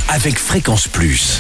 avec Fréquence Plus.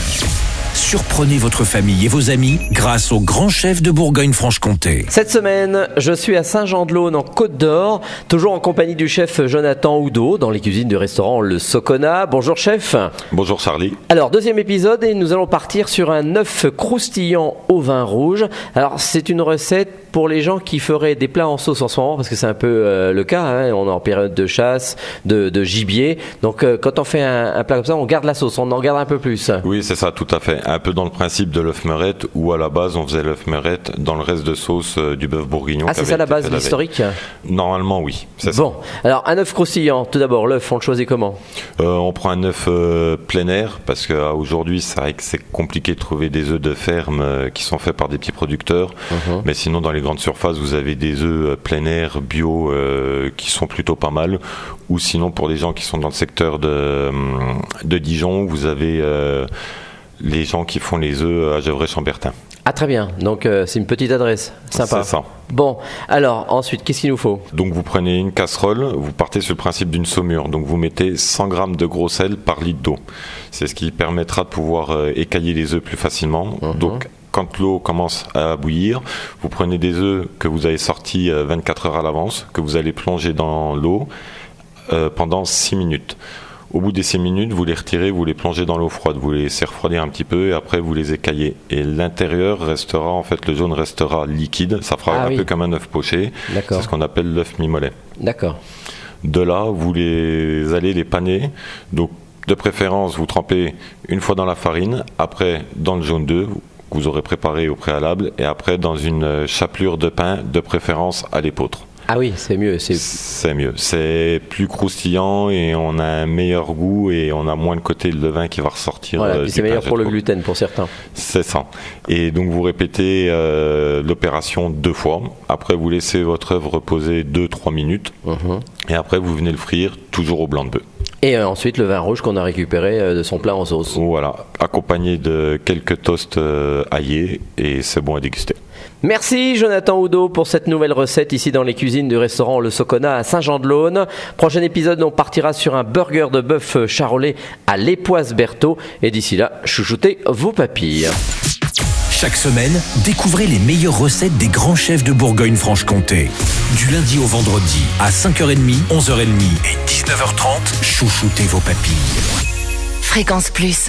Surprenez votre famille et vos amis grâce au grand chef de Bourgogne-Franche-Comté. Cette semaine, je suis à Saint-Jean-de-Laune en Côte d'Or, toujours en compagnie du chef Jonathan Oudot dans les cuisines du restaurant Le Socona. Bonjour chef. Bonjour Charlie. Alors deuxième épisode et nous allons partir sur un œuf croustillant au vin rouge. Alors c'est une recette pour les gens qui feraient des plats en sauce en ce moment, parce que c'est un peu le cas, hein. On est en période de chasse, de gibier. Donc quand on fait un plat comme ça, on garde la sauce, on en garde un peu plus. Oui, c'est ça, tout à fait. Un peu dans le principe de l'œuf meurette, où à la base on faisait l'œuf meurette dans le reste de sauce du bœuf bourguignon. Ah, c'est ça la base, l'historique ? Normalement, oui. C'est bon, ça. alors un œuf croustillant, tout d'abord, l'œuf, on le choisit comment ? On prend un œuf plein air, parce qu'aujourd'hui, c'est vrai que c'est compliqué de trouver des œufs de ferme qui sont faits par des petits producteurs. Mais sinon, dans les grandes surfaces, vous avez des œufs plein air bio qui sont plutôt pas mal. Ou sinon, pour les gens qui sont dans le secteur de Dijon, vous avez les gens qui font les œufs à Gevrey-Chambertin. Ah très bien, donc c'est une petite adresse, sympa. C'est ça. Bon, alors ensuite, qu'est-ce qu'il nous faut ? Donc vous prenez une casserole, vous partez sur le principe d'une saumure. Donc vous mettez 100 g de gros sel par litre d'eau. C'est ce qui permettra de pouvoir écailler les œufs plus facilement. Donc quand l'eau commence à bouillir, vous prenez des œufs que vous avez sortis 24 heures à l'avance, que vous allez plonger dans l'eau pendant 6 minutes. Au bout des 6 minutes, vous les retirez, vous les plongez dans l'eau froide, vous les laissez refroidir un petit peu et après vous les écaillez. Et l'intérieur restera, en fait, le jaune restera liquide, ça fera peu comme un œuf poché. D'accord. C'est ce qu'on appelle l'œuf mi-mollet. D'accord. De là, vous allez les paner. Donc, de préférence, vous trempez une fois dans la farine, après dans le jaune d'œuf, que vous aurez préparé au préalable, et après dans une chapelure de pain, de préférence à l'épeautre. Ah oui, c'est mieux. C'est mieux. C'est plus croustillant et on a un meilleur goût et on a moins le côté de levain qui va ressortir. Voilà, puis c'est meilleur pour le gluten pour certains. C'est ça. Et donc vous répétez l'opération 2 fois. Après vous laissez votre œuf reposer 2-3 minutes. Et après vous venez le frire toujours au blanc de bœuf. Et ensuite le vin rouge qu'on a récupéré de son plat en sauce. Voilà, accompagné de quelques toasts aillés et c'est bon à déguster. Merci Jonathan Oudot pour cette nouvelle recette ici dans les cuisines du restaurant Le Socona à Saint-Jean-de-Laune. Prochain épisode, on partira sur un burger de bœuf charolais à l'Époisse Berthaud. Et d'ici là, chouchoutez vos papilles. Chaque semaine, découvrez les meilleures recettes des grands chefs de Bourgogne-Franche-Comté. Du lundi au vendredi, à 5h30, 11h30 et 19h30, chouchoutez vos papilles. Fréquence Plus.